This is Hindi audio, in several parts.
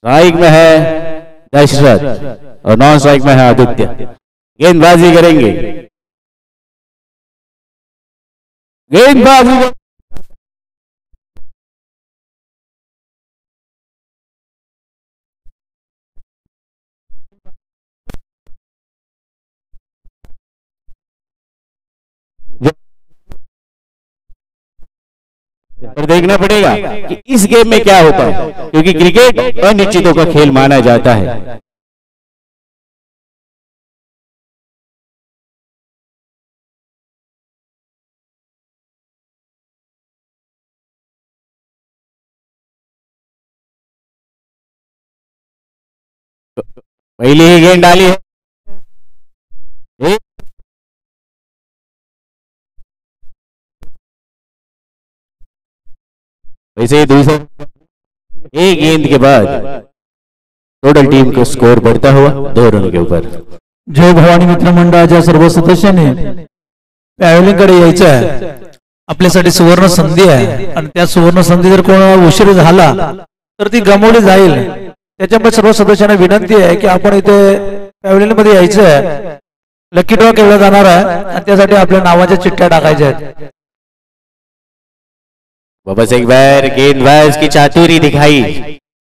स्ट्राइक में है दशरथ और नॉन स्ट्राइक में है आदित्य। गेंदबाजी करेंगे, गेंदबाजी पर देखना पड़ेगा कि इस गेम में क्या होता है, क्योंकि क्रिकेट अनिश्चितों का खेल माना जाता है। पहली ही गेंद डाली है, वैसे ही दूसरे एक गेंद के बाद टोटल टीम का स्कोर बढ़ता हुआ 2 रन के ऊपर। जय भवानी मित्र मंडळाच्या सर्व सदस्यांनी पॅव्हलियनकडे यायचं आहे, आपल्यासाठी सुवर्ण संधी आहे आणि त्या सुवर्ण संधी जर कोणाला उशीर झाला तर ती गमावली जाईल। त्याच्यामुळे सर्व सदस्यांना विनंती आहे की आपण इथे पॅव्हलियन मध्ये यायचं आहे। लकी ड्रॉ केला जाणार आहे आणि त्यासाठी आपल्या नावाच्या चिठ्ठ्या टाकायच्या आहेत। वापस एक बार गेंदबाज की चातुरी दिखाई,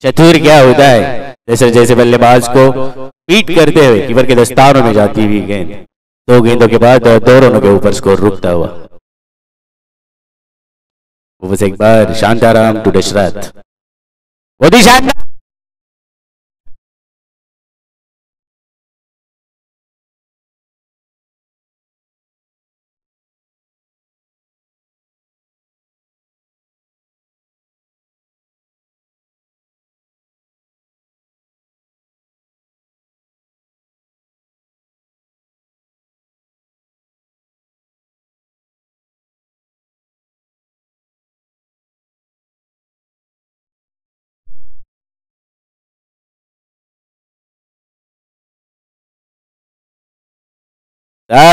चतुर क्या होता है, जैसे जैसे बल्लेबाज को पीट करते हुए कीपर के दस्तानों में जाती हुई गेंद। 2 गेंदों के बाद 2 रनों के ऊपर स्कोर रुकता हुआ। वापस एक बार शांताराम टू दशरथ, वो शानदार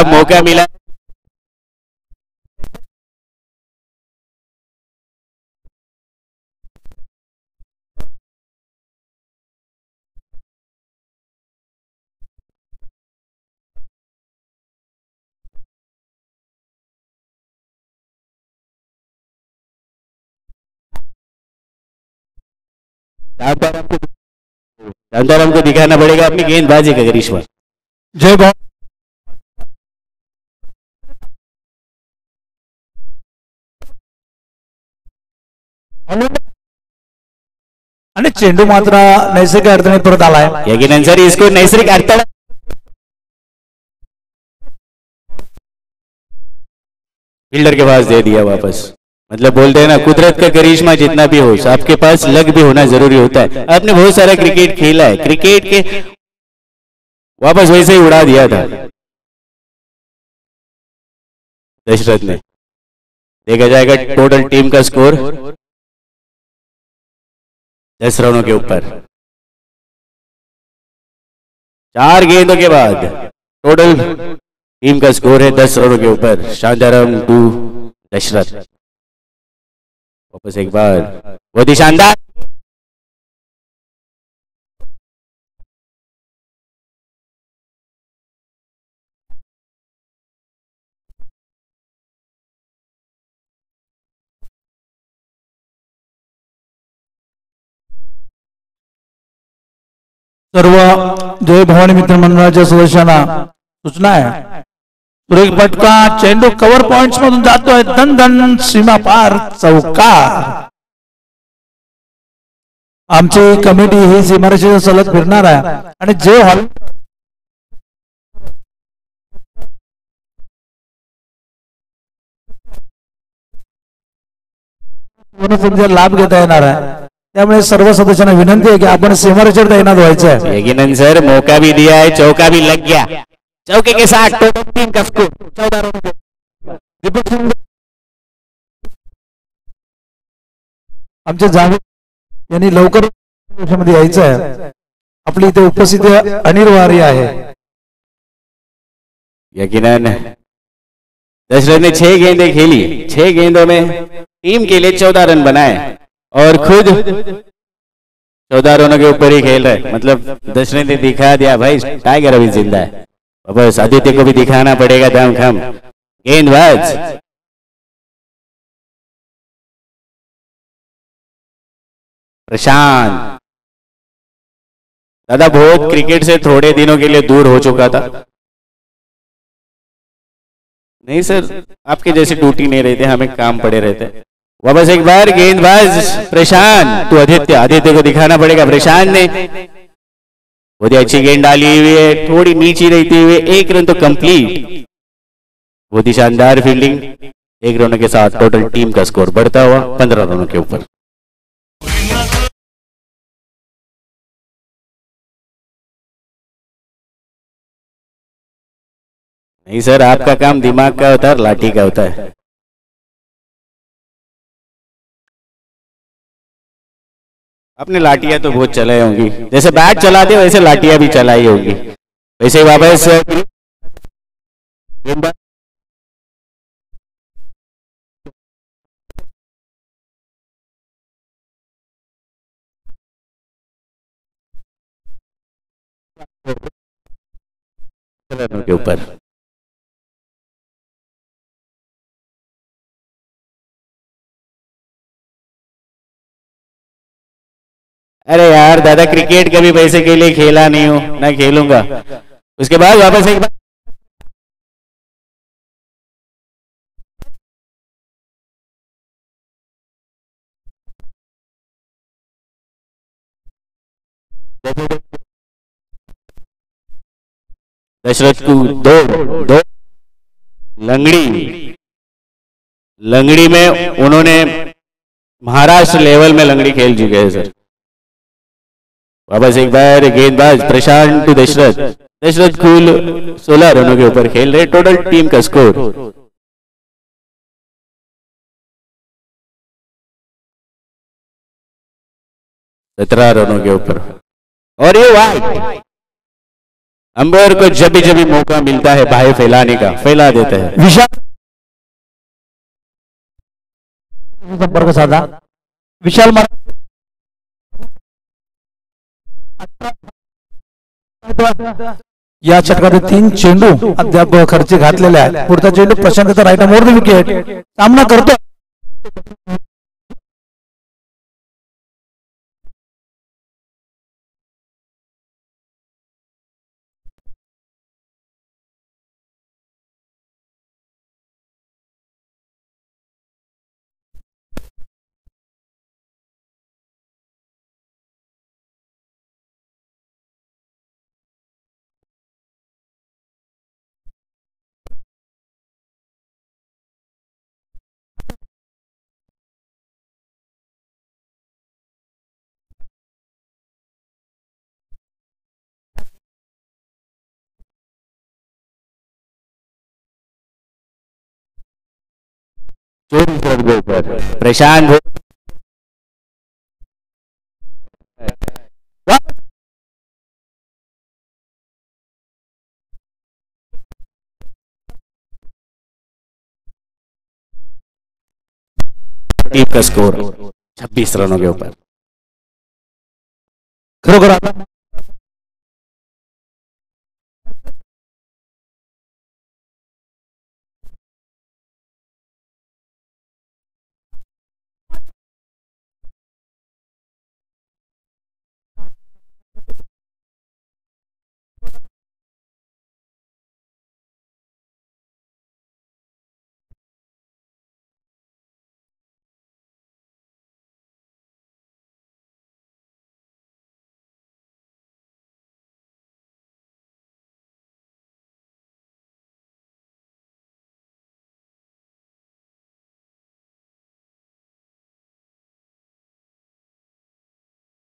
मौका मिला। शांताराम को दिखाना पड़ेगा अपनी गेंदबाजी का करिश्मा। जय भवानी आणि चेंडू मात्र नैसर्गिक अडचणीत परत आलाय। यकीनन इसको नैसर्गिक अडथळा फील्डर के पास दे दिया वापस। मतलब बोलते हैं ना, कुदरत का करिश्मा जितना भी हो, आपके पास लक भी होना जरूरी होता है। आपने बहुत सारा क्रिकेट खेला है, क्रिकेट के वापस वैसे ही उड़ा दिया था दशरथ ने। देखा जाएगा टोटल टीम का स्कोर 10 रनों के ऊपर। 4 गेंदों के बाद टोटल टीम का स्कोर है 10 रनों के ऊपर। शांताराम टू दशरथ, वापस एक बार बहुत ही शानदार सर्व जय भवानी मित्र मंडळाच्या सदस्यांना सूचना आहे, सुरेख फटका, चेंडू कव्हर पॉइंट्स मधून जातोय, धन धन सीमा पार चौकार। आमची कमिटी ही सीमारेषेच्या सलग फिरणार आहे आणि जे हॉल संधी लाभ घेता येणार आहे। त्यामुळे सर्व सदस्यांना विनंती आहे की आपण सीमारेषेवर तैनात व्हायचं आहे। यकीनन सर, मौका भी दिया है, चौका भी लग गया। चौके के साथ टोटल टीम का स्कोर 14 रन। आमच्या जावेद यांनी लवकर मध्ये यायचं आहे, आपली इथे उपस्थिती अनिवार्य आहे। यकीनन दशरथ ने 6 गेंदें खेली, 6 गेंदों में टीम के लिए 14 रन बनाए और खुद 14 रनों के ऊपर ही खेल रहा है, मतलब दशरथ ने दिखा दिया भाई टाइगर अभी जिंदा है, बस आदित्य को भी दिखाना पड़ेगा दम खम। गेंदबाज प्रशांत, दादा बहुत क्रिकेट से थोड़े दिनों के लिए दूर हो चुका था। नहीं सर, आपके जैसे ड्यूटी नहीं रहते, हमें काम पड़े रहते। वापस एक बार गेंदबाज प्रशांत तो आदित्य, आदित्य को दिखाना पड़ेगा। प्रशांत ने बहुत ही अच्छी गेंद डाली हुई है, थोड़ी नीचे रहते हुए 1 रन तो कंप्लीट। बहुत ही शानदार फील्डिंग, 1 रन के साथ टोटल टीम का स्कोर बढ़ता हुआ 15 रनों के ऊपर। नहीं सर, आपका काम दिमाग का होता है, लाठी का होता है। आपने लाठियां तो बहुत चलाई होंगी, जैसे बैट चलाते वैसे लाठियां भी चलाई होंगी। वैसे वापस के ऊपर अरे यार दादा, क्रिकेट कभी पैसे के लिए खेला नहीं हूं, ना खेलूंगा। उसके बाद वापस एक बार दशरथ को दो लंगड़ी, लंगड़ी में उन्होंने महाराष्ट्र लेवल में लंगड़ी खेल चुके हैं सर। वापस एक बार गेंदबाज प्रशांत टू दशरथ, दशरथ कुल 16 रनों के ऊपर खेल रहे। टोटल टीम का स्कोर 17 रनों के ऊपर। और ये वाइड, अंपायर को जब भी मौका मिलता है बाहें फैलाने का, फैला देता है। विशाल संपर्क साधा, विशाल या षटकातील 3 चेंडू अद्याप खर्ची घातलेले आहेत। पुढचा चेंडू प्रशांतचा राईट मोर द विकेट सामना करतो। प्रशांत टीम का स्कोर 26 रनों के ऊपर। खरोखर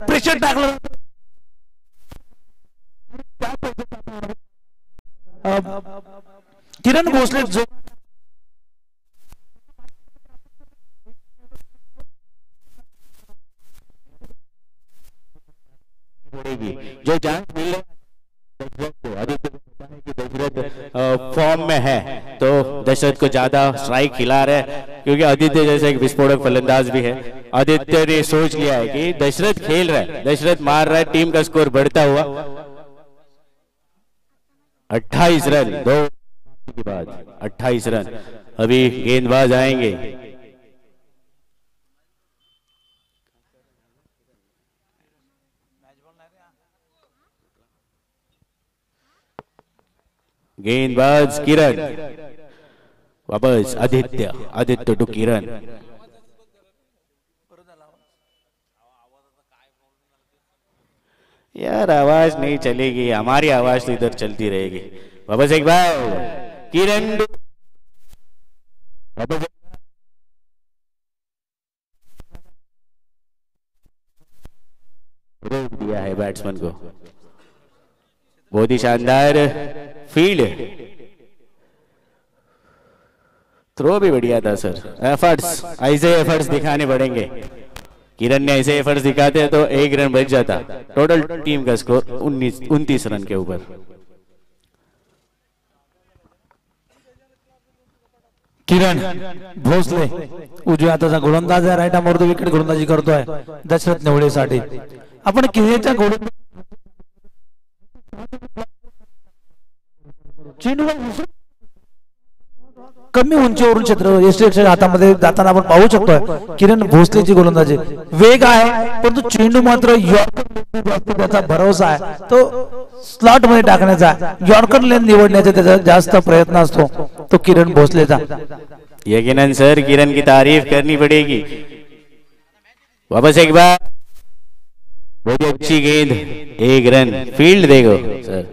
प्रेशर टाकलं। किरण भोसले जो चांस मिल रहा फॉर्म में है तो दशरथ को ज्यादा स्ट्राइक खिला रहे हैं, क्योंकि आदित्य जैसे एक विस्फोटक फलंदाज भी है। आदित्य ने सोच लिया है कि दशरथ खेल रहा है, दशरथ मार रहा है, टीम का स्कोर बढ़ता हुआ 28 रन, 2 के बाद 28 रन। अभी गेंदबाज आएंगे। गेंदबाज किरण, वापस आदित्य, आदित्य टू किरण। यार आवाज नहीं चलेगी, हमारी आवाज तो इधर चलती रहेगी। वापस एक बार किरण, वापस रोक दिया है बैट्समैन को। बहुत ही शानदार फील्ड, थ्रो भी बढ़िया था सर। एफर्ट्स, ऐसे एफर्ट्स दिखाने पड़ेंगे। किरण ने ऐसे एफर्ट्स दिखाते तो 1 रन बच जाता। टोटल टीम का स्कोर 29 रन के ऊपर। किरण भोसले उजव्या हाताचा गोलंदाज आहे, राईट आर्म विकेट गोलंदाजी करतोय दशरथ नेवळेसाठी। आपण किरणच्या गोलंदाज कमी उंचीवरून क्षेत्र यष्टीच्या हातामध्ये जाताना आपण पाहू शकतो किरण भोसलेची गोलंदाजी वेग आहे, परंतु चेंडू मात्र यॉर्कर त्याचा भरोसा आहे तो स्लॉट मध्ये टाकण्याचा, यॉर्कर लेन निवडण्याचा त्याचा जास्त प्रयत्न असतो तो किरण भोसलेचा। यकीनन सर किरण की तारीफ करनी पड़ेगी। वापस एक बार, बहुत अच्छी गेंद, 1 रन। फील्ड देखो सर,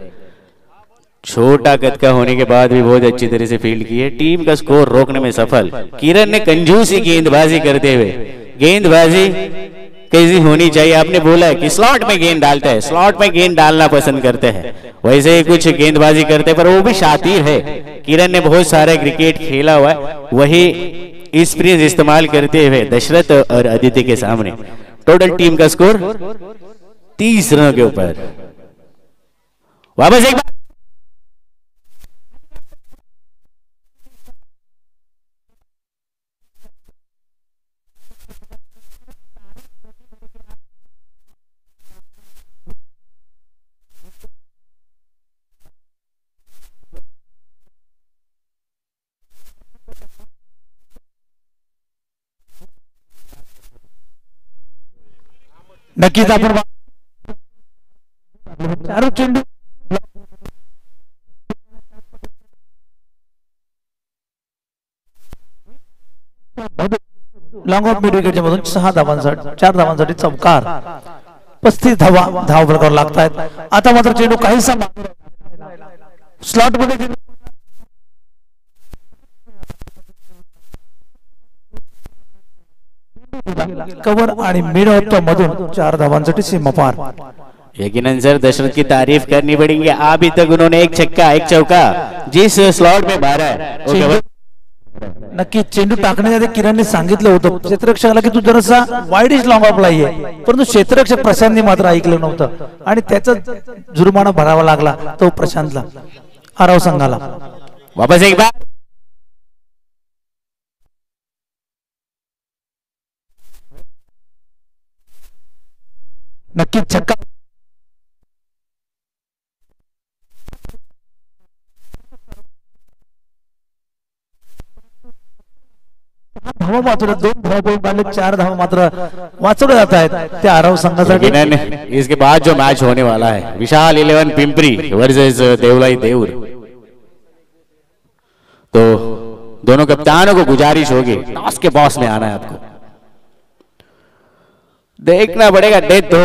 छोटा कद का होने के बाद भी बहुत अच्छी तरह से फील्ड की है। टीम का स्कोर रोकने में सफल। किरण ने कंजूसी गेंदबाजी करते हुए, गेंदबाजी कैसी होनी चाहिए आपने बोला है कि स्लॉट में गेंद डालते हैं, स्लॉट में गेंद डालना पसंद करते हैं, वैसे ही कुछ गेंदबाजी करते हैं, पर वो भी शातिर है। किरण ने बहुत सारा क्रिकेट खेला हुआ है, वही एक्सपीरियंस इस्तेमाल करते हुए दशरथ और आदित्य के सामने। टोटल टीम का स्कोर 30 रनों के ऊपर। वापस एक बार, नक्कीच आपण चारू चेंडू लॉंग ऑफ मिड विकेटच्या मधून 6 धावांसाठी 4 धावांसाठी चौकार, 35 धाव फलकावर लागतायत। आता मात्र चेंडू काहीसा स्लॉट मध्ये कवर आणि मिड ऑफ मधून 4 धावांसाठी सीमा पार। यकीनन सर दशरथ की तारीफ करनी पड़ेगी। अभी तक उन्होंने 1 छक्का 1 चौका जिस स्लॉट में मारा है, नक्की चेंडू टाकण्याच्या आधी किरणने सांगितलं होतं क्षेत्ररक्षकाला की तू जरासा वाईडिश लॉंग ऑफला ये, परंतु क्षेत्ररक्षक प्रशांतने मात्र ऐकलं नव्हतं आणि त्याचा जुर्माना भरावा लागला तो प्रशांतला, आराव संघाला। वापस एक बार, नक्कीच छक्का धावा मात्र 2 धावा पडले, 4 धावा मात्र वाचवले जात आहेत त्या आराव संघासाठी। इसके बाद जो मैच होने वाला है विशाल 11 पिंपरी वर्सेस देवलाई देऊर, तो दोनों कप्तानों को गुजारिश होगी टॉस के बॉस में आना है। आपको देखना पड़ेगा डेथ हो,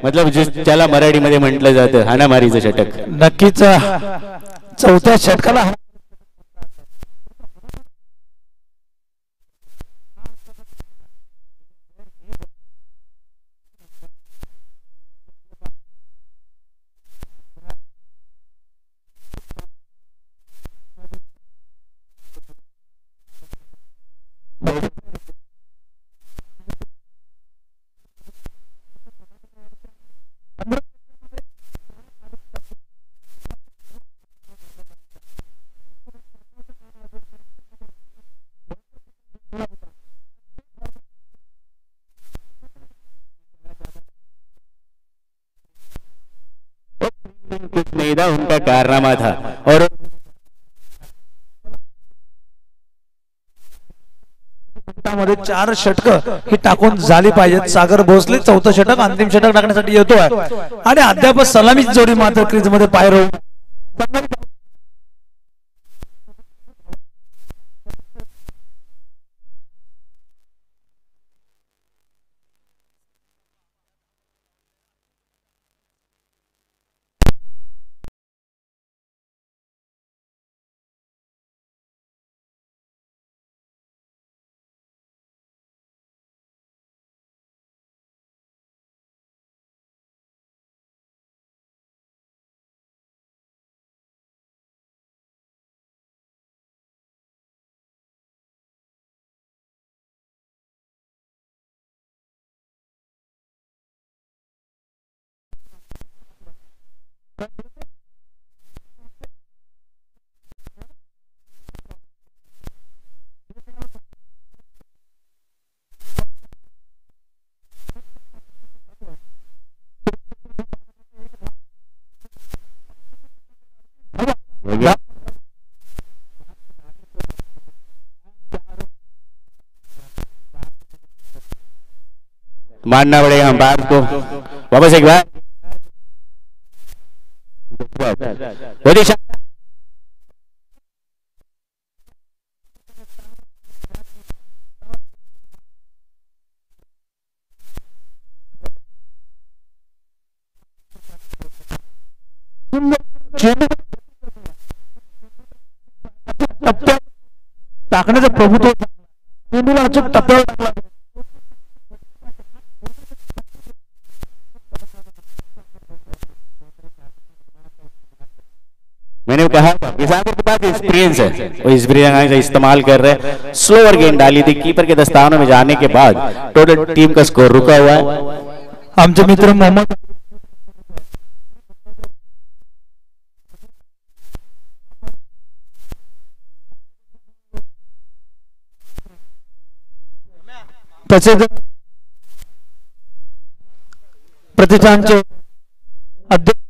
मतलब जिस त्याला मराठीमध्ये म्हटलं जातं हाणामारीचं षटक। नक्कीच चौथ्या षटकाला कुछ नहीं था, उनका कारनामा था। और मध्ये 4 षटक ही टाकून झाली पाहिजेत। सागर भोसले चौथं षटक अंतिम षटक टाकण्यासाठी येतोय आणि अद्याप सलामी जोडी मात्र क्रीज मध्ये पाय रोवून मानना पड़ेगा हम बात को। वापस एक बार टाकण्याचं प्रभुत्व अचूक टप्प्यावर टाकला। मैंने कहा कि सागर के पास एक्सपीरियंस है, वो एक्सपीरियंस का इस्तेमाल कर रहे हैं। स्लोअर गेंद डाली थी कीपर के दस्तानों में जाने के बाद टोटल टीम का स्कोर रुका हुआ है। आमचे मित्र मोहम्मद तसेच प्रतिष्ठानचे अध्यक्ष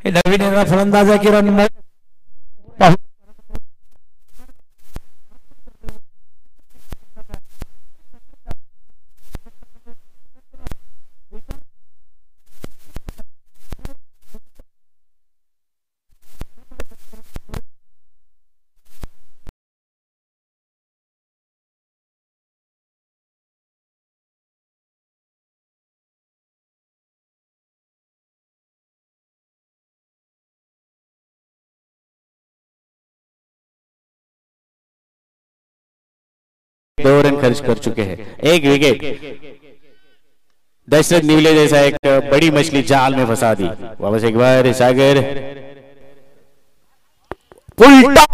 नवीन येणारा फलंदाज आहे किरण दो रन खर्च कर चुके हैं, एक विकेट। दशरथ निवले जैसा एक बड़ी मछली जाल में फंसा दी। वापस एक बार सागर उल्टा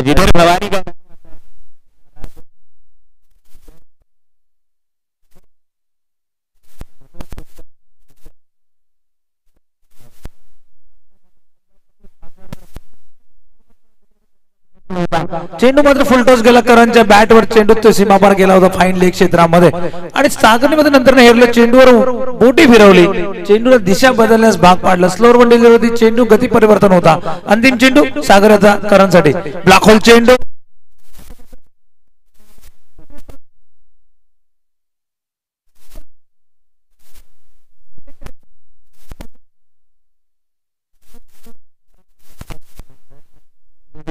जिधर भवानी का चेंडू मात्र फुलटॉस गेला, करणच्या बॅटवर चेंडू तो सीमापार गेला होता फाईन लेग क्षेत्रामध्ये आणि सागरमध्ये नंतर हेरलं, चेंडूवर बोटी फिरवली, चेंडूला दिशा बदलण्यास भाग पाडला, स्लोअर वन डिलिव्हरी होती, चेंडू गती परिवर्तन होता, अंतिम चेंडू सागरचा करणसाठी ब्लॅक होल चेंडू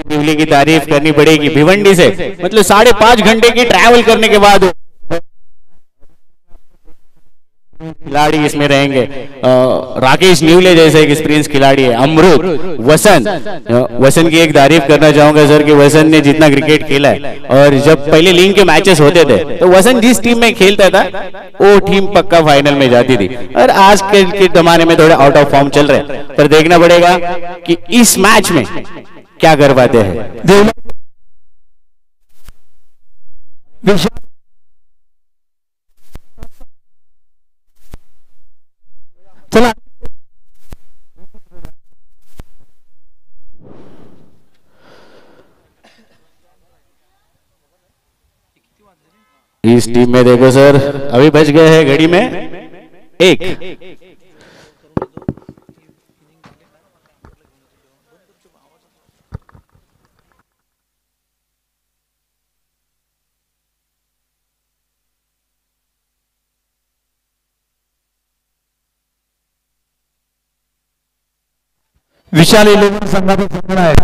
दिल्ली की तारीफ करनी पड़ेगी भिवंडी से, मतलब 5.5 घंटे की ट्रैवल करने के बाद खिलाड़ी इसमें रहेंगे। राकेश न्यूले जैसे एक एक्सपीरियंस खिलाड़ी है, अमृत, वसंत की एक तारीफ करना चाहूंगा सर कि वसंत ने जितना क्रिकेट खेला है, और जब पहले लीग के मैचेस होते थे तो वसंत जिस टीम में खेलता था वो टीम पक्का फाइनल में जाती थी, और आज के जमाने में थोड़े आउट ऑफ फॉर्म चल रहे हैं, पर देखना पड़ेगा कि इस मैच में क्या कर पाते हैं। चला इस टीम में देखो सर, अभी बच गए हैं घड़ी में 1। विशाल 11 संघाचा संघ आहे।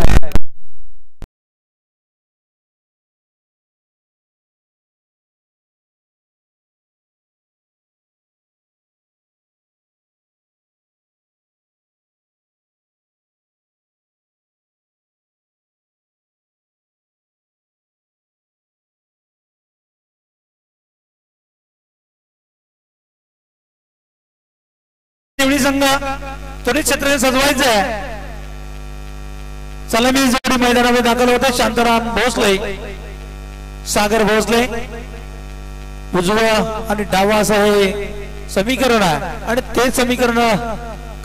संघ त्वरित क्षेत्र सजवायचं आहे। सलामी जोडी मैदानामध्ये दाखल होते, शांताराम भोसले, सागर भोसले, उजवा आणि डावा असं हे समीकरण आहे, आणि ते समीकरण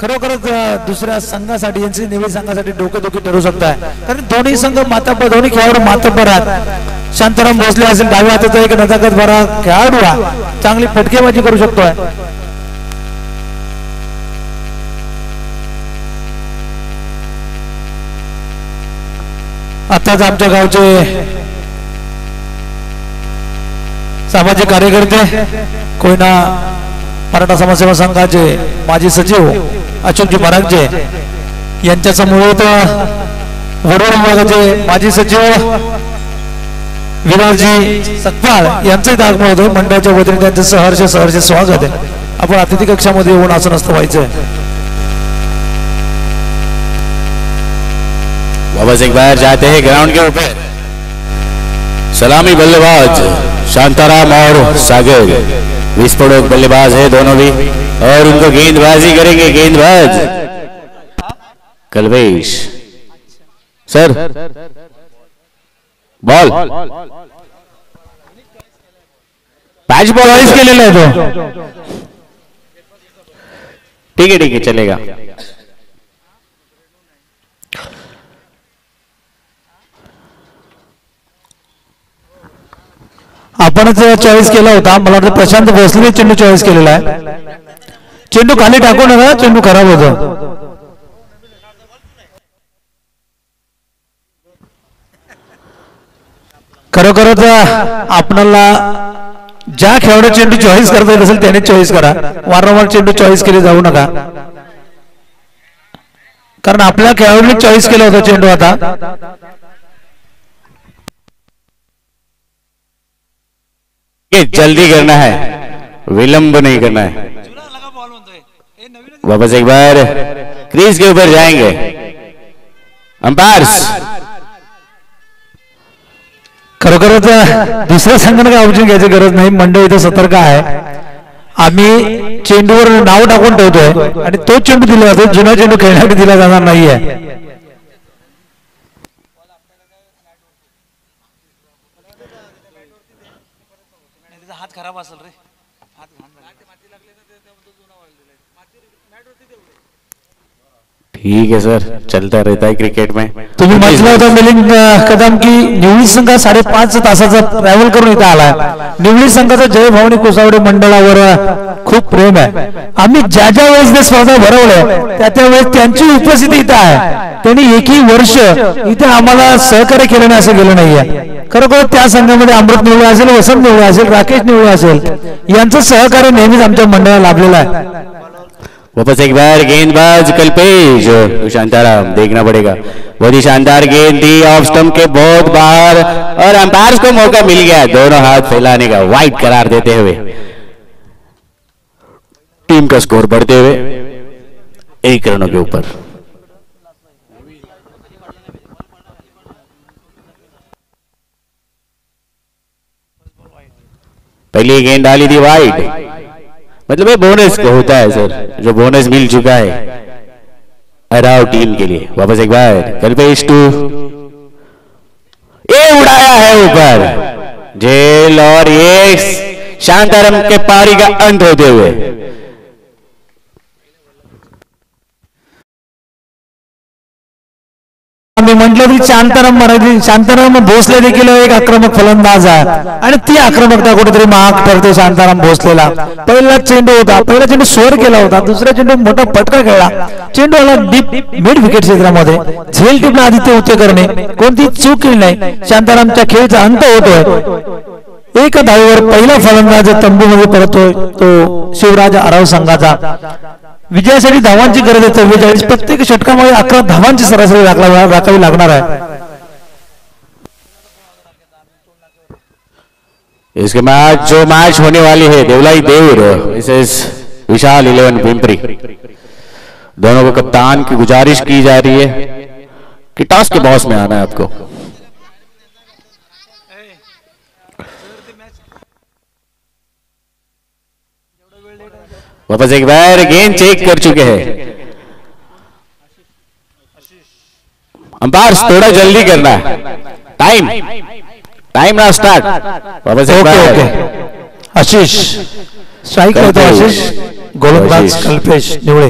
खरोखरच दुसऱ्या संघासाठी यांची निवड संघासाठी डोकेदुखी ठरू शकत आहे, कारण दोन्ही संघ मातापर, दोन्ही खेळाडू मातापर आहेत। शांताराम भोसले असेल डाव्या हाताचा एक नजाकत भरा खेळाडू आहे, चांगली फटकेबाजी करू शकतोय। आताच आमच्या गावचे सामाजिक कार्यकर्ते, कोयना मराठा समाजसेवा संघाचे माजी सचिव अशोकजी महाराजचे यांच्या समवेत वरुड विभागाचे माजी सचिव विराजी सकपाळ यांचे दाखवून होते, मंडळाच्या वतीने त्यांचे सहर्ष स्वागत आहे। आपण अतिथी कक्षामध्ये येऊन असं नसतं व्हायचंय। वापस एक बार जाते हैं ग्राउंड के ऊपर, सलामी बल्लेबाज शांताराम और सागर विस्फोटक बल्लेबाज है दोनों भी, और उनको गेंदबाजी करेंगे गेंदबाज कल्वेश सर। बॉल पैच बॉल के लिए ले दो, ठीक है चलेगा। आपणच चॉईस केला होता, मला वाटतं प्रशांत भोसले चेंडू चॉईस केलेला आहे। चेंडू खाली टाकू नका, चेंडू खराब होतो। खरोखरच आपल्याला ज्या खेळाडू चेंडू चॉईस करता येत असेल त्याने चॉईस करा, वारंवार चेंडू चॉईस केले जाऊ नका, कारण आपल्या खेळाडूने चॉईस केला होता चेंडू। आता जल्दी करना है, विलंब नहीं करना है। वापस एक बार क्रीज के ऊपर जाएंगे अंपायर्स। खरोखरच दुसऱ्या संघाने काय ऑप्शन घ्यायची गरज नाही, मंडळ इथे सतर्क आहे। आम्ही चेंडूवर नाव टाकून ठेवतोय आणि तो चेंडू दिला जातो, जुना चेंडू खेळण्यासाठी दिला जाणार नाहीये। खराब असेल रे. ठीक है सर, चलता रहता है क्रिकेट में. तुम्ही म्हटलं होतं मिलिंद कदम की निवडी संघ 5.5 तासाचा ट्रॅव्हल करून इथं आलाय. निवडी संघाचा जयभवानी कोसावडे मंडळावर खूप प्रेम आहे. आम्ही ज्या ज्या वेळेस ते स्पर्धा भरवल्या त्या वेळेस त्यांची उपस्थिती इथं आहे. त्यांनी एकही वर्ष इथे आम्हाला सहकार्य केलं नाही असं गेलं नाहीये. खरोखर त्या संघामध्ये अमृत निवडे असेल, वसंत निवडे असेल, राकेश निवडे असेल, यांचं सहकार्य नेहमीच आमच्या मंडळाला लाभलेलं आहे. वापस एक बार गेंदबाज कल्पेश शांताराम, देखना पड़ेगा. बहुत ही शानदार गेंद थी, ऑफ स्टंप के बहुत बाहर, और अंपायर्स को मौका मिल गया दोनों हाथ फैलाने का, वाइड करार देते हुए टीम का स्कोर बढ़ते हुए 1 रनों के ऊपर. पहली गेंद डाली थी वाइड, मतलब ये बोनस का होता है सर, जो बोनस मिल चुका है अराव टीम के लिए. वापस एक बार कल्पेश टू, ये उड़ाया है ऊपर जेल, और ये शांताराम के पारी का अंत होते हुए. मी म्हटलं की शांताराम भोसले देखील एक आक्रमक फलंदाज आहे आणि ती आक्रमकता कुठेतरी महाग ठरते. शांताराम भोसलेला पहिला चेंडू होता, पहिला चेंडू स्वर केला होता, दुसरा चेंडू मोठा फटका खेळला, चेंडू आला डीप मिड विकेट क्षेत्रामध्ये, झेल टिपला आदित्य उच्चकरणे, कोणती चूक केली नाही. शांतारामच्या खेळचा अंत होतोय. 1 धावेवर पहिला फलंदाज तंबूमध्ये परतोय तो शिवराज आराव संघाचा. विजयासाठी धावांची गरज आहे 44. प्रत्येक षटकामध्ये 11 धावांची सरासरी राखावी लागणार आहे. इसके मैच जो मैच होने वाली है देवलाई देवर वर्सेस विशाल 11 पिंपरी, दोनों को कप्तान की गुजारिश की जा रही है कि टॉस के बॉस में आना है आपको. वापस एक बार गेंद चेक कर चुके हैं अंपायर्स, थोड़ा जल्दी करना है, टाइम ना स्टार्ट. वापस एक बार आशिष स्ट्राइक होतो. आशिष गोलंदाज कल्पेश निवडे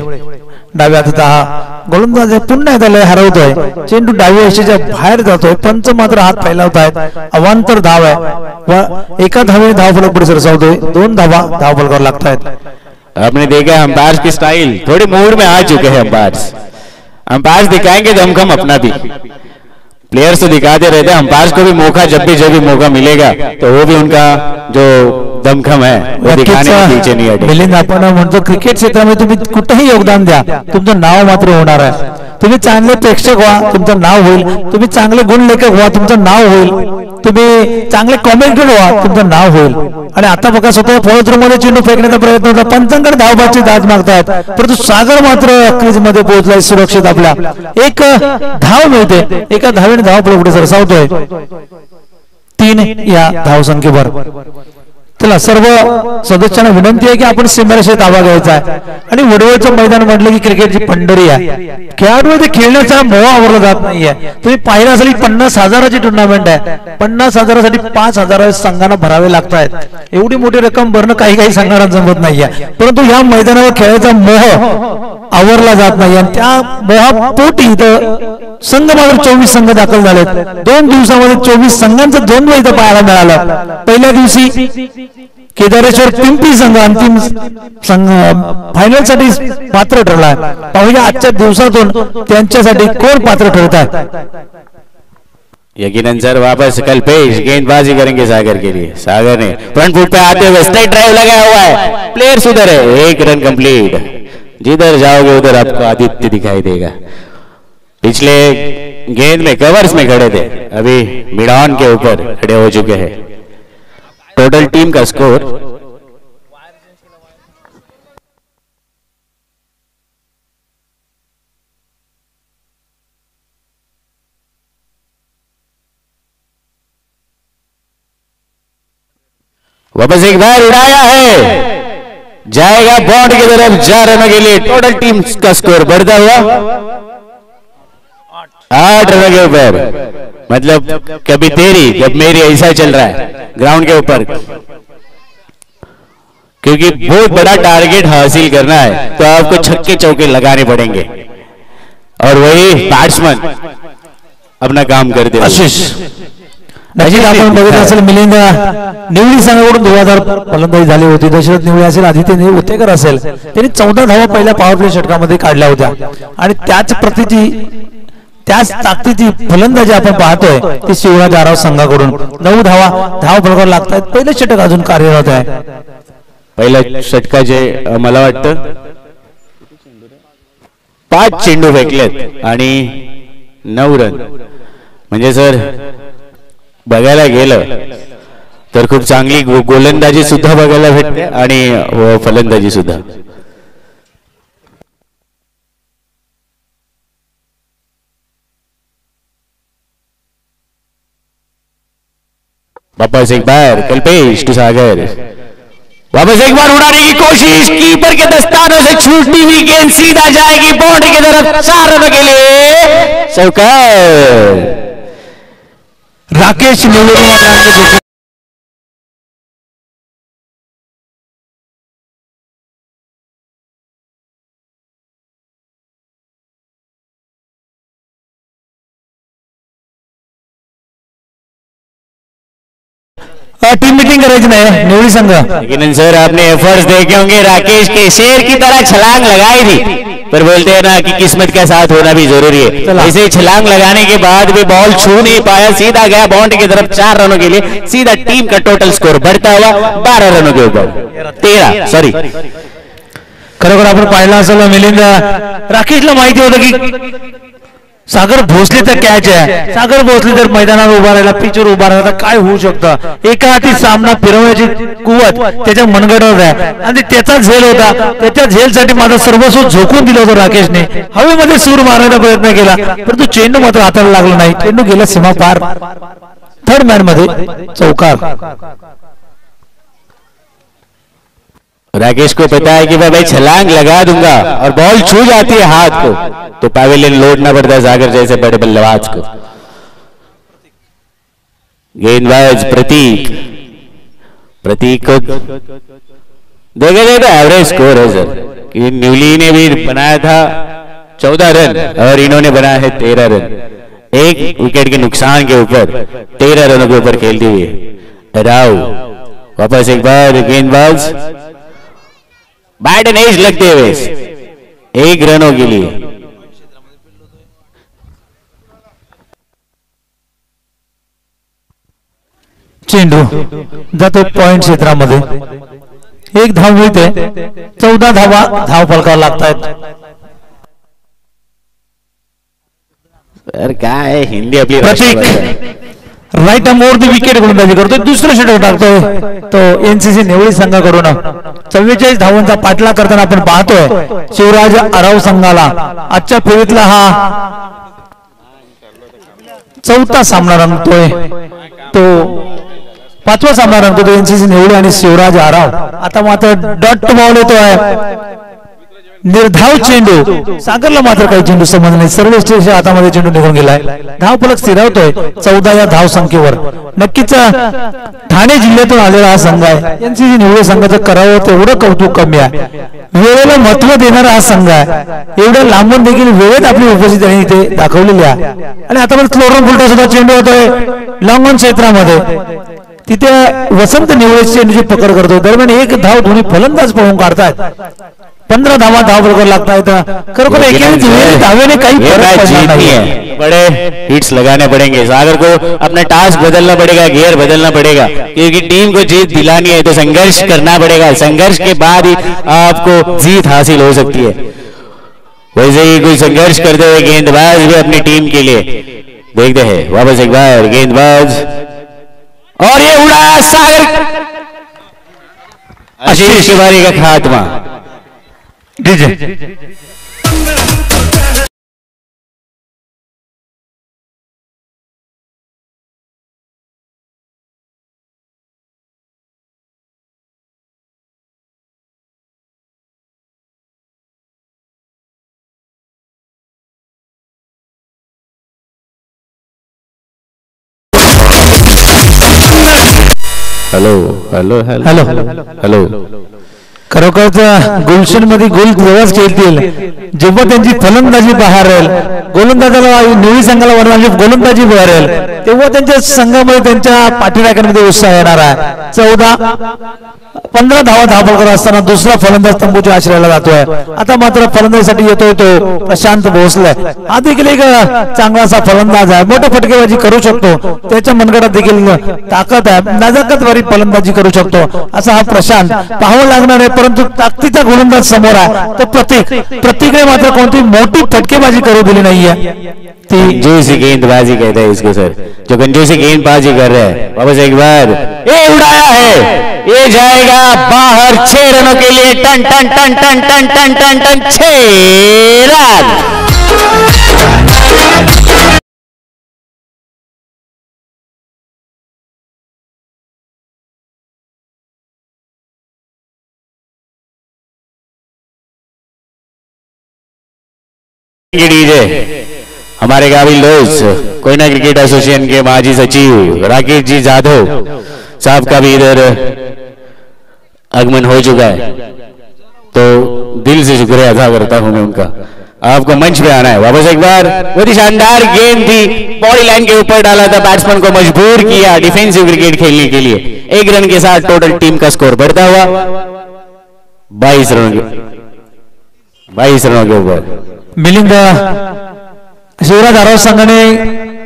डाव्या हातात हा गोलंदाज पुन्हा एकदा लय हरवतोय. चेंडू डाव्या यशाच्या बाहेर जातोय. पंच मात्र हात फैलावतायत. अवांतर धाव आहे व 1 धावेने धावफलक पुढे सरसावतोय. 2 धावा धावफलकावर लागतायत. आपने देखा अंपायर्स की स्टाइल थोड़ी मूड में आ चुके हैं. अंपायर्स दिखाएंगे दमखम अपना भी. प्लेयर्स तो दिखाते रहते हैं, अंपायर्स को भी मौका जब भी मौका मिलेगा तो वो भी उनका जो दमखम है वो दिखाने के पीछे नहीं हटे. मिलिंद आपण म्हणतो क्रिकेट क्षेत्रामध्ये तुम्ही कुठेही योगदान द्या, तुमचं नाव मात्र होणार आहे. तुम्ही चांगले प्रेक्षक व्हा, तुमचं नाव होईल. तुम्ही चांगले गुणलेखक व्हा, तुमचं नाव होईल. तुम्ही चांगले कॉमेंटेटर व्हा, तुमचं नाव होईल. आणि आता बघा स्वतः फॉलोथ्रू मध्ये चेंडू फेकण्याचा प्रयत्न होता, पंचांकडे धावबाची दाद मागतायत, परंतु सागर मात्र क्रीज मध्ये पोहोचलाय सुरक्षित. आपल्या 1 धाव मिळते. 1 धावेने धाव पुढे सरसावतोय 3 या धावसंख्येवर. चला सर्व सदस्यांना विनंती आहे की आपण सीमारेषेत ताबा घ्यायचा आहे. आणि वडवळचं मैदान म्हटलं की क्रिकेटची पंढरी आहे. खेळाडूमध्ये खेळण्याचा मोह आवरला जात नाहीये. तुम्ही पाहिलं असेल 50,000ची टुर्नामेंट आहे. 50,000साठी 5,000 संघांना भरावे लागतायत. एवढी मोठी रक्कम भरणं काही संघांना जमत नाहीये. परंतु या मैदानावर खेळायचा मोह आवरला जात नाही आणि त्या मोहापोटी इथं संघ मात्र 24 संघ दाखल झालेत. 2 दिवसामध्ये 24 संघांचं द्वंद्व इथं पाहायला मिळालं. पहिल्या दिवशी केदारेश्वर पिंपरी संघ अंतिम संघ फायनल साठी पात्र ठरलाय. पाहूया आजच्या दिवसातून त्यांच्यासाठी कोण पात्र ठरत आहे. यकीनन सर वापस कल्पेश गेंदबाजी करेंगे सागर के लिए. सागर ने फ्रंट फुट पे आते हुए स्ट्राइक ड्राइव लगाया हुआ है. प्लेयर्स उधर है. 1 रन कंप्लीट. जिधर जाओगे उधर आपको आदित्य दिखाई देगा. पिछले गेंद में कवर्स में खड़े थे, अभी मिड ऑन के ऊपर खड़े हो चुके हैं. टोटल टीम का स्कोर वापस एक बार उड़ाया है, जाएगा बॉन्ड की तरफ 4 रनों के लिए. टोटल टीम का स्कोर बढ़ता हुआ 8 रनों के ऊपर. मतलब कभी तेरी जब मेरी ऐसा चल रहा है ग्राउंड के ऊपर. क्योंकि बहुत बड़ा टारगेट हासिल करना है तो आपको छक्के चौके लगाने पड़ेंगे और वही बैट्समैन अपना काम करते आशिष नक्कीच आपण बघितलं असेल मिलिंद निवडी संघाकडून 2000 फलंदाजी झाली होती. दशरथ निवडी असेल, आदित्य उत्तेकर असेल, त्यांनी 14 धावा पहिल्या पॉवर प्ले षटकामध्ये काढल्या होत्या आणि त्याच ताकदीची फलंदाजी आपण पाहतोय ती शिवराज आराव संघाकडून 9 धावा फलकावर लागतात. पहिलं षटक अजून कार्यरत आहे. पहिल्या षटकाचे मला वाटतं 5 चेंडू फेकलेत आणि 9 रन. म्हणजे सर बघायला गेलं तर खूप चांगली गोलंदाजी सुद्धा बघायला भेटते आणि फलंदाजी सुद्धा. वापस एक बार कल्पेश टू सागर, वापस एक बार उड़ाने की कोशिश, कीपर के दस्तानों से छूटती हुई गेंद सीधा जाएगी बाउंड्री की तरफ. 4 रनों के लिए चौकार. राकेश निवडून टीम मीटिंग करायची नाही निवडी संघ. लेकिन सर आपने एफर्ट्स देखे होंगे, राकेश के शेर की तरह छलांग लगाई थी, पर बोलते हैं ना कि किस्मत का साथ होना भी जरूरी है. ऐसे छलांग लगाने के बाद भी बॉल छू नहीं पाया, सीधा गया बाउंड्री की तरफ. 4 रनों के लिए सीधा टीम का टोटल स्कोर बढ़ता हुआ 12 रनों के ऊपर 13 सॉरी. खरोखर आपण पाहिलं असेल मिलिंद, राकेशला माहिती होतं की सागर भोसले तर कॅच आहे, सागर भोसले तर मैदानावर उभा राहिला, पिचवर उभा राहिला काय होऊ शकतं. एका हाती सामना फिरवण्याची कुवत त्याच्या मनगटावर आहे आणि त्याचा झेल होता. त्याच्या झेलसाठी माझं सर्वस्व झोकून दिलं होतं राकेशने. हवेमध्ये सूर मारण्याचा प्रयत्न केला परंतु चेंडू मात्र हाताला लागला नाही. चेंडू गेला सीमा पार. थर्ड मॅन मध्ये चौकार. राकेश को पता है कि भाई छलांग लगा दूंगा और बॉल छू जाती है हाथ को तो पैवेलियन लौटना पड़ता है सागर जैसे बड़े बल्लेबाज को. गेंदबाज प्रतीक को देखा जाए तो एवरेज स्कोर है सर. कि न्यूली ने भी बनाया था 14 रन और इन्होंने बनाया है 13 रन. 1 विकेट के नुकसान के ऊपर 13 रनों के ऊपर खेलती हुई राव. वापस एक बार गेंदबाज बैट नहीं लगते हुए 1 रनों के लिए. चेंडू जातो पॉइंट क्षेत्रामध्ये. 1 धाव मिळते. 14 धावा धाव फलकावर लागतायत. सर काय आहे हिंदी आपली प्रतीक राईट मोर दी विकेट गोलंदाजी करतोय. दुसरं षटक टाकतोय तो एनसीसी निवडी संघाकडून. 44 धावांचा पाठलाग करताना आपण पाहतोय शिवराज आराव संघाला आजच्या फेरीतला हा 4था सामना रंगतोय. तो 5वा सामना रंगतो एनसीसी निवडी आणि शिवराज आराव. आता मात्र डॉट बॉल येतोय. निर्धाव चेंडू. सागरला मात्र काही चेंडू समज नाही. सर्व स्टेजच्या हातामध्ये चेंडू निघून गेलाय. धाव फलक स्थिरावतोय 14 या धाव संख्येवर. नक्कीच ठाणे जिल्ह्यातून आलेला हा संघ आहे. एनसीसी निवडी संघाचं करावं तेवढं कौतुक कमी आहे. वेळेला महत्व देणारा हा संघ आहे. एवढ्या लांबून देखील वेळेत आपली उपस्थिती त्यांनी इथे दाखवलेली आहे. आणि आता पण फ्लोरन फुलटा सुद्धा चेंडू होतोय लॉंग ऑन क्षेत्रामध्ये. तिथे वसंत निवडी चेंडूची पकड करतो. दरम्यान 1 धाव दोन्ही फलंदाज पळून काढतात. 15 धावा धाव बरोबर लागतायत. खरोखर एकेरी धावेने काही फरक पडणार नाही. बड़े हिट्स लगाने पड़ेंगे. सागर को अपना टास्क बदलना पड़ेगा, गियर बदलना पड़ेगा, क्योंकि टीम को जीत दिलानी है तो संघर्ष करना पड़ेगा. संघर्ष के बाद ही आपको जीत हासिल हो सकती है. वैसे ही कोई संघर्ष करते हुए गेंदबाज भी अपनी टीम के लिए देखते हैं. वापस एक बार गेंदबाज और ये उड़ा सागर. आशीष तिवारी का खात्मा. DJ hello hello hello hello hello. खरोखरच गुलशन मध्ये गुल तेव्हाच खेळतील जेव्हा त्यांची फलंदाजी बाहेर गोलंदाजाला निळी संघाला वरणाची गोलंदाजी बाहेर तेव्हा त्यांच्या संघामध्ये त्यांच्या पाठीराख्यांमध्ये उत्साह येणार आहे. 15 धावा धावफलक असताना दुसरा फलंदाज तंबूच्या आश्रयाला जातोय. आता मात्र फलंदाजीसाठी येतोय तो प्रशांत भोसले. हा देखील एक चांगला असा फलंदाज आहे, मोठे फटकेबाजी करू शकतो, त्याच्या मनगटात देखील ताकद आहे, नजाकतवारी फलंदाजी करू शकतो असा हा प्रशांत. पाहावं लागणार आहे, परंतु ताकदीचा गोलंदाज समोर आहे तो प्रतीकने मात्र कोणती मोठी फटकेबाजी करू दिली नाहीये. कंजूसी गेंदबाजी कहते हैं इसको सर, जो कंजूसी गेंदबाजी कर रहे हैं. वापस एक बार ये उड़ाया है, ये जाएगा बाहर 6 रनों के लिए. टन टन टन टन टन टन टन टन 6 रन. डीजे हमारे काबिल दोस्त कोयना क्रिकेट एसोसिएशन के माजी सचिव राकेश जी जाधव साहब का भी इधर आगमन हो चुका है, तो दिल से शुक्रिया अदा करता हूं मैं उनका. आपको मंच पे आना है. वापस एक बार बहुत ही शानदार गेंद थी, बॉडी लाइन के ऊपर डाला था, बैट्समैन को मजबूर किया डिफेंसिव क्रिकेट खेलने के लिए. 1 रन के साथ टोटल टीम का स्कोर बढ़ता हुआ 22 रनों के ऊपर. मिलिंद शिवराज आरोग्य संघाने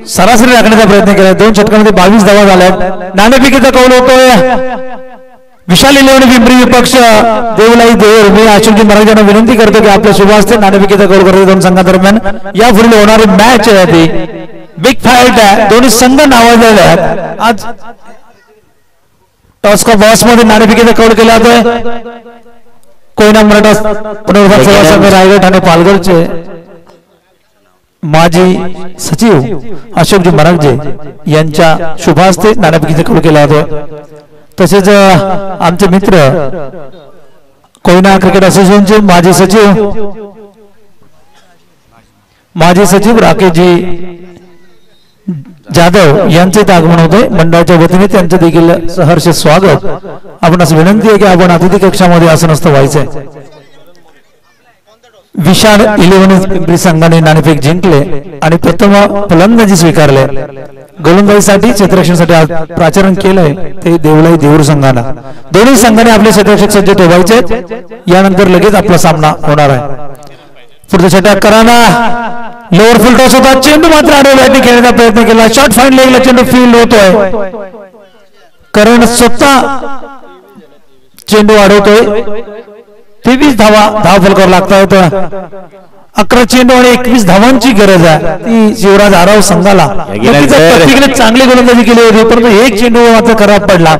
सरासरी राखण्याचा प्रयत्न केला. 2 षटकांमध्ये 22 धावा झाल्या. नाणेफेकीचा कौल होतोय विशाल इलेव्हन पिंपरी विपक्ष देवलाई देवर. मी अशोकजी महाराजांना विनंती करतो की आपल्या शुभ हस्ते नाणेफेकीचा कौल करते. 2 संघादरम्यान या पुढील होणारी मॅच आहे ती बिग फाईट आहे. दोन्ही संघ नावाजलेले आहेत. आज टॉस का बॉस मध्ये नाणेफेकीचा कौल केला जातोय. कोयना मराठा पुनर्वसन सेवा संघ रायगड आणि पालघरचे माजी सचिव अशोकजी मरागजे यांच्या शुभास्ते नाणेफेकीचा कौल केला जातो. तसेच आमचे मित्र कोयना क्रिकेट असोसिएशनचे माजी सचिव राकेशजी जाधव यांचे आगमन होते. मंडळाच्या वतीने त्यांचे देखील सहर्ष स्वागत. आपणास विनंती आहे की आपण अतिथी कक्षामध्ये आसनस्थ व्हायचे. विशाल इलेव्हन पिंपरी संघाने नाणेफेक जिंकले आणि प्रथम फलंदाजी स्वीकारले. गोलंदाजीसाठी क्षेत्ररक्षणासाठी आज प्राचारण केलंय ते देवलाई देऊर संघाला. दोन्ही संघाने आपले क्षेत्ररक्षक सज्ज ठेवायचे. यानंतर लगेच आपला सामना होणार आहे. पुढच्या षटकारांना लोअर फुल टॉस होता. चेंडू मात्र आडव्या बॅटने खेळण्याचा प्रयत्न केला. शॉर्ट फाईन लेगला चेंडू फील्ड होतोय. करण स्वतः चेंडू अडवतोय. 23 धावा धावफलकावर लागतायत. 11 चेंडू आणि 21 धावांची गरज आहे. ती शिवराज आराव संघाला. प्रत्येकाने चांगली गोलंदाजी केली होती, परंतु एक चेंडू मात्र खराब पडला.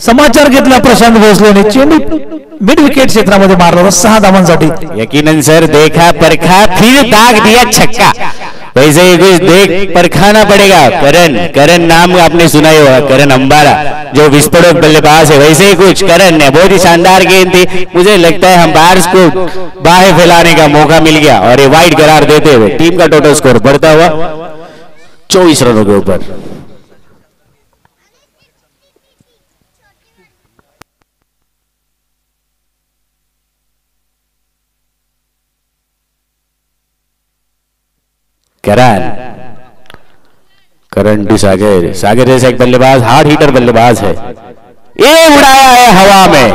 समाचार घेतला प्रशांत भोसलेने. चेंडू मिड विकेट क्षेत्रामध्ये मारला 6 धावांसाठी. यकीनन सर देखा परखा फिर दाग दिया छक्का. वैसे ही कुछ देख परखाना पड़ेगा. करण नाम आपने सुना ही होगा, करण अंबारा जो विस्फोटक बल्लेबाज है. वैसे ही कुछ करण ने बहुत ही शानदार गेंद थी. मुझे लगता है अंपायर्स को बाहें फैलाने का मौका मिल गया और ये वाइड करार देते हुए टीम का टोटल स्कोर बढ़ता हुआ 24 रनों के ऊपर. करण डी सागर जैसा एक बल्लेबाज, हार्ड हिटर बल्लेबाज है. ये उड़ाया है हवा में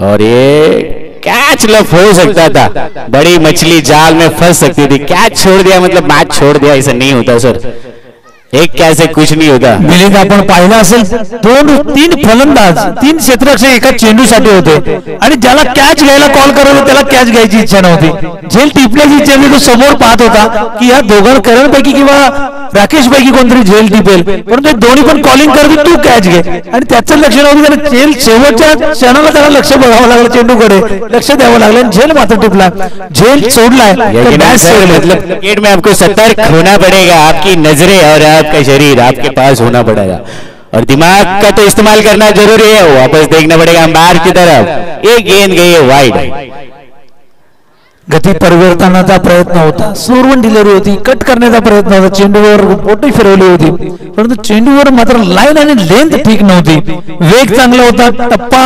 और ये कैच लफ हो सकता था. बड़ी मछली जाल में फंस सकती थी. कैच छोड़ दिया मतलब मैच छोड़ दिया. ऐसा नहीं होता सर. एक कैच से कुछ नहीं होता. मिलिंद आपण पाहिलं असेल 2-3 फलंदाज 3 क्षेत्ररक्षक एका चेंडूसाठी होते आणि ज्याला कॅच घ्यायला कॉल करत त्याला कॅच घ्यायची इच्छा नव्हती. झेल टिपण्याची इच्छा नव्हती. तो समोर पाहत होता की या दोघां करणपैकी किंवा राकेश पैकी कोणतरी झेल टिपेल, परंतु दोन्ही पण कॉलिंग करत तू कॅच घे आणि त्याचं लक्ष नव्हतं. त्याला झेल शेवटच्या क्षणाला त्याला लक्ष बघावं लागलं. चेंडूकडे लक्ष द्यावं लागलं. झेल मात्र टिपला. झेल सोडलाय. मतलब क्रिकेट में आपको सतर्क होना पड़ेगा. आपकी नजरें और आपका शरीर आपके पास होना पड़ेगा और दिमाग का तो इस्तेमाल करना जरूरी है. वापस देखना पड़ेगा अंपायर की तरफ. एक गेंद गई है वाइड. गती परिवर्तनाचा प्रयत्न होता, सुरवण डिलिव्हरी होती, कट करण्याचा प्रयत्न होता, चेंडूवर बोटे फिरवली होती, परंतु चेंडूवर मात्र लाईन आणि लेंथ ठीक नव्हती. वेग चांगला होता, टप्पा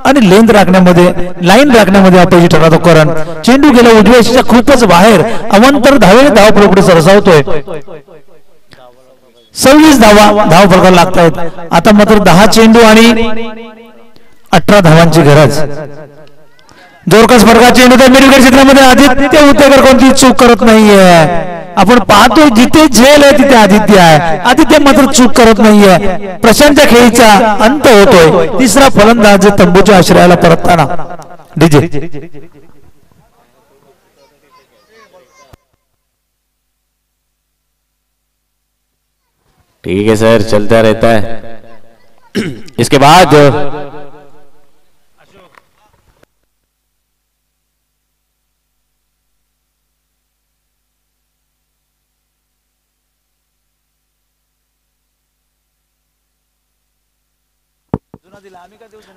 आणि लेंथ राखण्यामध्ये, लाईन राखण्यामध्ये अपयशी ठरला तो करण. चेंडू गेला उजव्या दिशेच्या खूपच बाहेर, अवंतर धावेने धाव पुढे सरसावतोय. 26 धावा धाव फरकाला लागतायत. आता मात्र 10 चेंडू आणि 18 धावांची गरज. जोरकस फरका चेंडू त्या मिडविकेट क्षेत्रामध्ये आदित्य उत्तेकर कोणती चूक करत नाहीये. आपण पाहतोय जिथे झेल आहे तिथे आदित्य आहे. आदित्य मात्र चूक करत नाहीये. प्रशांतच्या खेळीचा अंत होतोय. तिसरा फलंदाज तंबूच्या आश्रयाला परतताना. डीजे ठीक है सर, चलता रहता है. इसके बाद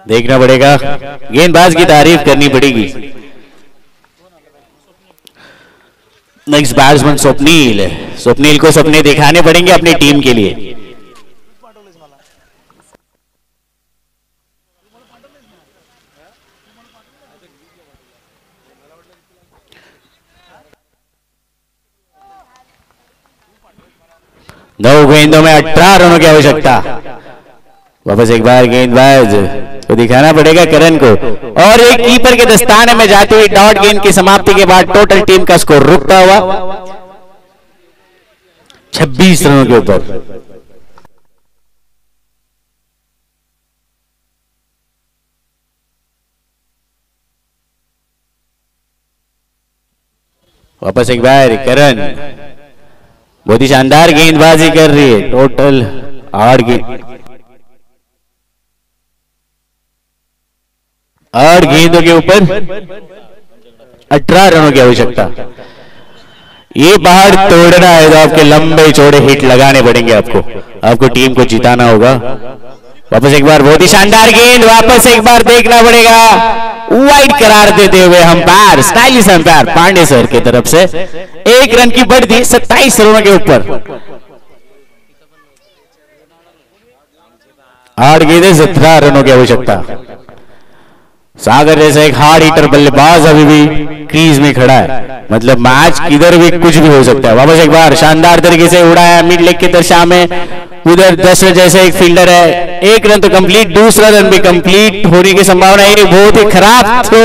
देखना पड़ेगा, गेंदबाज की तारीफ करनी पड़ेगी. Next batsman Swapnil. स्वप्नील को सपने दिखाने पड़ेंगे अपनी टीम के लिए. नौ गेंदों में 18 रनों की आवश्यकता. वापस एक बार गेंदबाज को दिखाना पड़ेगा करण को, और एक कीपर के दस्ताने में जाती हुई डॉट गेंद की समाप्ति के बाद टोटल टीम का स्कोर रुकता हुआ 26 रनों के ऊपर. वापस एक बार करण बहुत ही शानदार गेंदबाजी कर रही है. टोटल 8 गेंदों के ऊपर 18 रनों की आवश्यकता. ये पहाड़ तोड़ना है तो आपके लंबे चौड़े हिट लगाने पड़ेंगे. आपको टीम को जिताना होगा. वापस एक बार बहुत ही शानदार गेंद. वापस एक बार देखना पड़ेगा. वाइड करार देते हुए umpire, stylish umpire Pandey sir की तरफ से 1 रन की बढ़ती 27 रनों के ऊपर. 8 गेंदें 17 रनों की आवश्यकता. सागर जैसा एक हार्ड हिटर बल्लेबाज अभी भी क्रीज में खड़ा है. मतलब मैच किधर भी कुछ भी हो सकता है. वापस एक बार शानदार तरीके से उड़ाया मिड लेग की दिशा में. उधर दशरथ जैसे एक फील्डर है. 1 रन तो कंप्लीट, दूसरा रन भी कंप्लीट होने की संभावना है. बहुत ही खराब थ्रो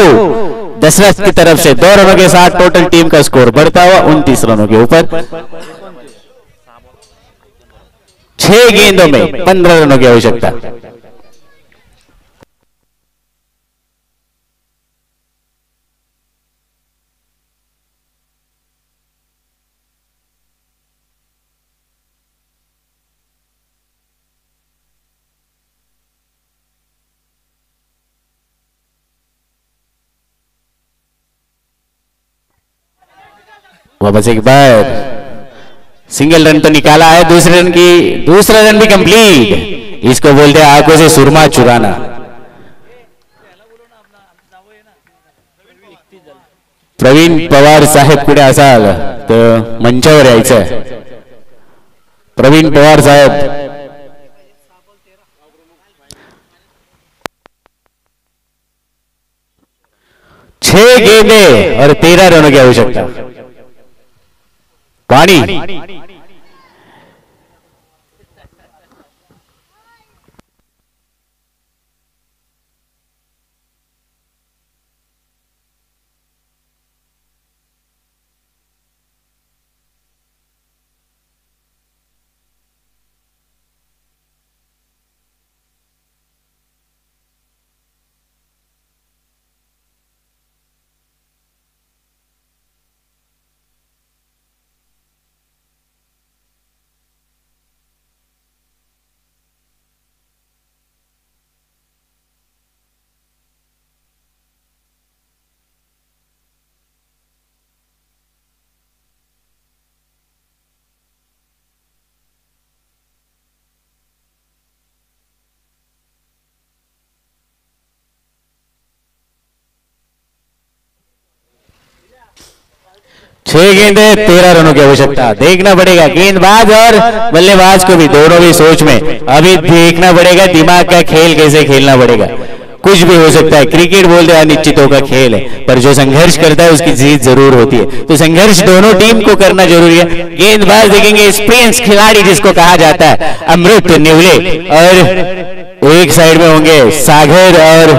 दशरथ की तरफ से. 2 रनों के साथ टोटल टीम का स्कोर बढ़ता हुआ 29 रनों के ऊपर. 6 गेंदों में 15 रनों की आवश्यकता. वापस एक बार सिंगल रन तो निकाला है. दूसरा रन भी कंप्लीट. इसको बोलते हैं आंखों से सुरमा चुराना. प्रवीण पवार साहेब पुढे असाल तर मंचावर यायचं. प्रवीण पवार साहेब. 6 गेंदें और 13 रनों की आवश्यकता. पानी 6 गेंदे 13 रनों की आवश्यकता। देखना पड़ेगा गेंदबाज और बल्लेबाज को भी, दोनों भी सोच में अभी देखना पड़ेगा, दिमाग का खेल कैसे खेलना पड़ेगा। कुछ भी हो सकता है, क्रिकेट बोलते हैं अनिश्चितों का खेल है, पर जो संघर्ष करता है उसकी जीत जरूर होती है। तो संघर्ष दोनों टीम को करना जरूरी है। गेंदबाज देखेंगे एक्सपीरियंस खिलाड़ी जिसको कहा जाता है अमृत निवले, और एक साइड में होंगे सागर और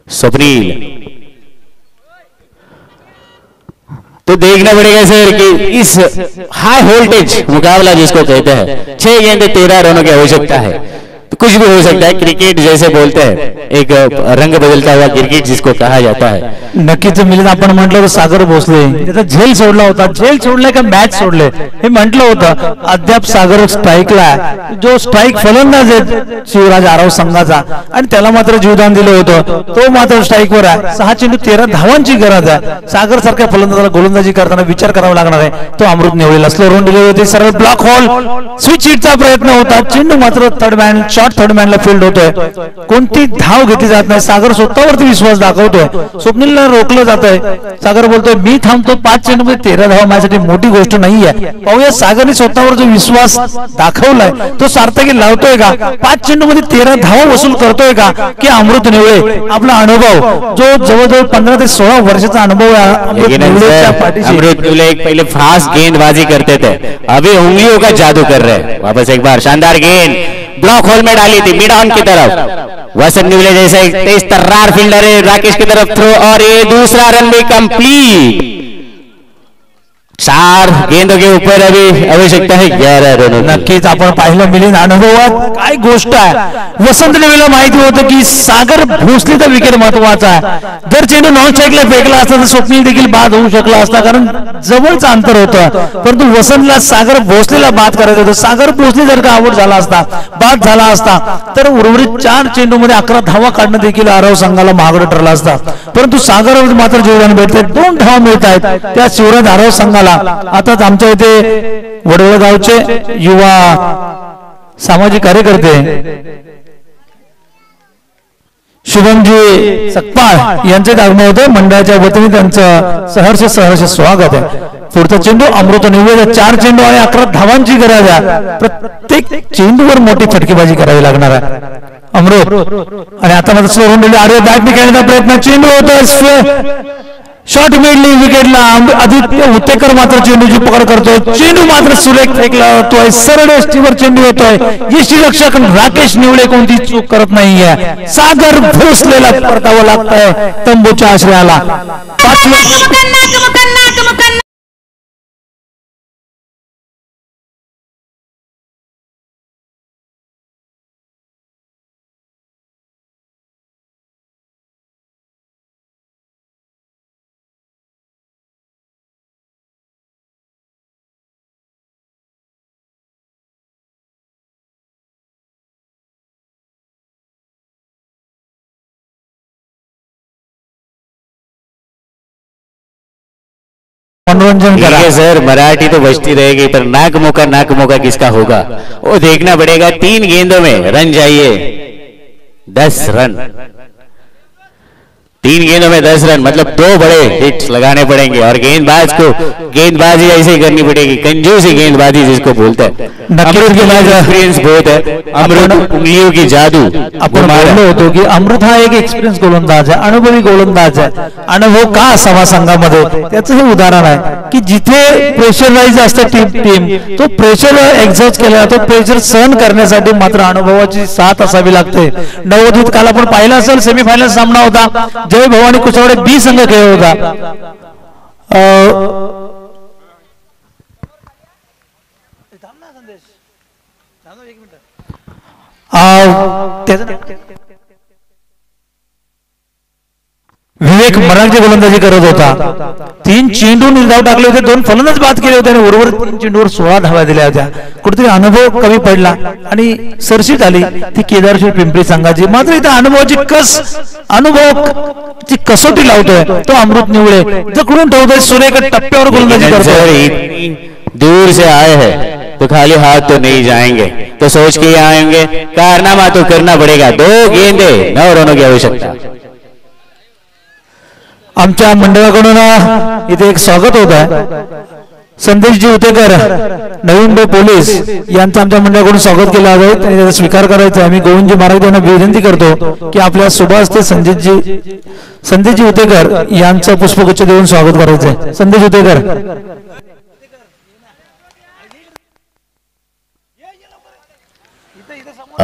स्वप्नील। तो देखना पड़ेगा सर कि इस हाई वोल्टेज मुकाबला जिसको कहते हैं, 6 गेंदे 13 रनों की आवश्यकता है, तो कुछ भी हो सकता है। क्रिकेट जैसे बोलते हैं, एक रंग बदलता हुआ क्रिकेट जिसको कहा जाता है। नक्कीच मिलिंद, आपण म्हटलं तर सागर भोसले त्याचा झेल सोडला होता, झेल सोडलाय का मॅच सोडले हे म्हटलं होतं, अद्याप सागर स्ट्राईकला आहे, जो स्ट्राईक फलंदाज आहे शिवराज आरव संघाचा, आणि त्याला मात्र जीवदान दिलं होतं, तो मात्र स्ट्राईकवर आहे। 6 चेंडू 13 धावांची गरज आहे। सागर सारख्या फलंदाजाला गोलंदाजी करताना विचार करावा लागणार आहे। तो अमृत निवळेला स्लो रन दिले होते, सरळ ब्लॉक होल स्विच हिटचा प्रयत्न होता, चेंडू मात्र थर्ड मॅन शॉर्ट थर्ड मॅनला फील्ड होतोय, कोणती धाव घेतली जात नाही। सागर स्वतःवरती विश्वास दाखवतोय, स्वप्नीलला रोखलं जातंय। सागर बोलतोय मी थांबतो, 5 चेंडूमध्ये 13 धावा माझ्यासाठी मोठी गोष्ट नाहीये। पाहूया सागरने स्वतःवर जो विश्वास दाखवलाय तो सार्थकी लावतोय का, 5 चेंडूमध्ये 13 धावा वसूल करतोय का, की अमृत निवळे आपला अनुभव जो जवळजवळ 15 ते 16 वर्षाचा अनुभव आहे अमृत निवले एक पहले फास्ट गेंदबाजी करते थे, अभी उंगलियों का जादू कर रहे हैं। वापस एक बार शानदार गेंद ब्लॉक होल में डाली थी मिड ऑन की तरफ, वसंत निवले जैसे एक तेज तर्रार फील्डर है, राकेश की तरफ थ्रो, और ये दूसरा रन भी कंप्लीट। 4 गेंदों के ऊपर अभी आवश्यकता है 11 रनों। नक्कीच आपण पाहिलं मिलिंद, अनुभवात काय गोष्ट आहे। वसंत निवलेला माहिती होतं की सागर भोसलेचा विकेट महत्वाचा आहे, जर चेंडू नॉन स्ट्राईकला फेकला असता तर स्वप्नील देखील बाद होऊ शकला असता, कारण जवळचं अंतर होतं, परंतु वसंतला सागर भोसलेला बाद करायचं होतं। सागर भोसले जर का आउट झाला असता, बाद झाला असता, तर उर्वरित 4 चेंडूमध्ये 11 धावा काढणं देखील आरव संघाला महागडं ठरलं असतं, परंतु सागर मात्र जीवदान भेटते, 2 धावा मिळत आहेत त्या शिवराज आरव संघाला। आताच आमच्या इथे वडवळ गावचे युवा सामाजिक कार्यकर्ते शुभमजी सकपाळ यांचे आगमन होते, मंडळाच्या वतीने त्यांचं सहर्ष स्वागत आहे। पुढचा चेंडू अमृत निवळे, 4 चेंडू आणि 11 धावांची गरज आहे, प्रत्येक चेंडूवर मोठी फटकेबाजी करावी लागणार आहे अमृत। आणि आता मात्र स्लो रन दिले, आडवे बॅटने खेळण्याचा प्रयत्न, चेंडू होतोय शॉर्ट मिडली विकेटला, आदित्य हुतेकर मात्र चेंडूची पकड करतोय, चेंडू मात्र सुरेख फेकला होतोय, सरळ एसटीवर चेंडू येतोय, यष्टीरक्षक राकेश निवळे कोणती चूक करत नाहीये, सागर भोसलेला परतावं लागतंय तंबूच्या आश्रयाला। मनोरंजन करा सर, मराठी तो बचती रहेगी, पर नाक मुका किसका होगा वो देखना पड़ेगा। 3 गेंदों में रन चाहिए 10 रन, 3 गेंदों में 10 रन, मतलब 2 बड़े हिट्स लगाने पड़ेंगे, और गेंदबाज को गेंदबाजी ऐसे ही करनी पड़ेगी, कंजूसी गेंदबाजी जिसको बोलते हैं। अमृत के पास एक्सपीरियंस बहुत है, अमृत उंगलियों की जादू। आपण बोललो होतो की अमृत हा एक एक्सपिरियन्स गोलंदाज आहे, अनुभवी गोलंदाज आहे। अनुभव का असावा संघामध्ये, त्याचं हे उदाहरण आहे की जिथे प्रेशराइज असते टीम तो प्रेशर एक्झॉस्ट केला जातो, प्रेशर सहन करण्यासाठी मात्र अनुभवाची साथ असावी लागते। नवोदित काल आपण पाहिलं असेल, सेमीफायनल सामना होता, जय भवानी कुचावडे बी संघ खेळ होता, विवेक मराठे गोलंदाजी करत होता, 3 चेंडू निर्धाव टाकले होते, 2 फलंदाज बाद केले होते आणि उर्वरित 3 चेंडूवर 16 धावा दिल्या होत्या। कुठेतरी अनुभव कमी पडला आणि सरशीत आली ती केदारश्वर पिंपरी संघाची। मात्र इथे अनुभवाची कसोटी लावतोय तो अमृत निवळे, जखडून ठेवतोय, सुरेख टप्प्यावर गोलंदाजी करतोय। दूर से आए हैं तो खाली हाथ तो नहीं जाएंगे, तो सोच के आएंगे, कारनामा तो करना पड़ेगा। 2 गेंदे 9 रनों की आवश्यकता। आमच्या मंडळाकडून इथे एक स्वागत होत आहे. संदेशजी उतेकर नवी मुंबई पोलीस यांचं आमच्या मंडळाकडून स्वागत केलं आहे आणि त्याचा स्वीकार करायचा आहे. मी गोविंदजी महाराज यांना विनंती करतो की आपल्या सुभाषते संदेशजी उतेकर यांचं पुष्पगुच्छ देऊन स्वागत करायचं आहे. संदेश उतेकर.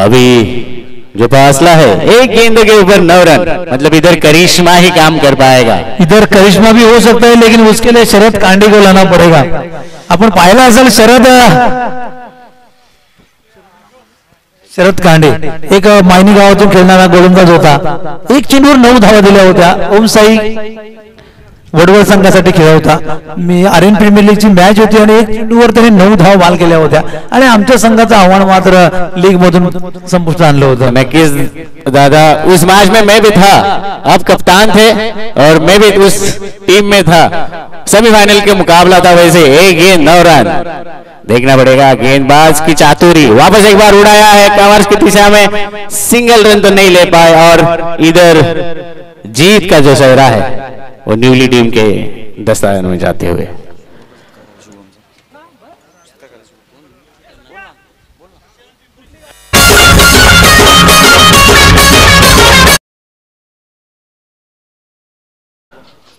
अभी जो फासला है एक गेंद के ऊपर 9 रन, मतलब इधर करिश्मा ही काम कर पाएगा. इधर करिश्मा भी हो सकता है लेकिन उसके लिए शरद कांडे को लाना पड़ेगा. आपण पाहिलं असेल शरद कांडे एक मायनी गावातून खेळणारा गोलंदाज होता. एक चेंडूवर 9 धावा दिल्या होत्या. ओम साई वडवळ संघासाठी खेळ होता. मी आर्यन प्रीमियर लीगची मॅच होती आणि एक चेंडूवर त्याने 9 धावा बाल केल्या होत्या आणि आमच्या संघाचं आव्हान मात्र लीग मधून संपुष्टात आणलं होतं. नक्कीच दादा, उस मैच में मैं भी था, आप कप्तान थे और मैं भी उस टीम में था. सेमीफाइनल के मुकाबला था. वैसे एक गेंद 9 रन. देखना पड़ेगा गेंदबाज की चातुरी. वापस एक बार उड़ाया है कवर्स की दिशा में, सिंगल रन तो नहीं ले पाए और इधर जीत का जो चेहरा है वो न्यूली टीम के दस्तावेज में जाते हुए.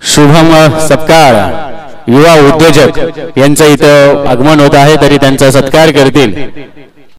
शुभम सपकाळ युवा उद्योजक यांचं इथं आगमन होत आहे, तरी त्यांचा सत्कार करतील